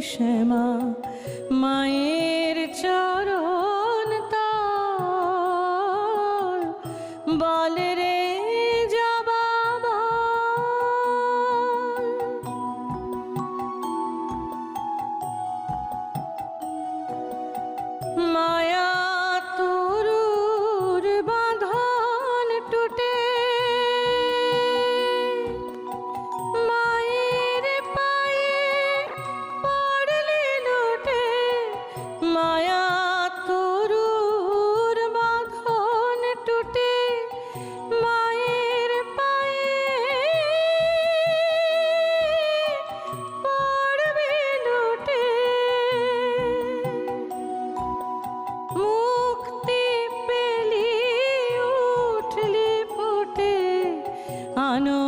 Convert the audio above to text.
শ্যামা মায়ের চরণ তল বলে রে জবা মায়া তরুর বাঁধন টুটে মায়ের পায়ে পড়লি লুটে মায়া তরুর বাঁধন টুটে মায়ের পায়ে পড়বি লুটে মুক্তি পেলি উঠলি ফুটে আনো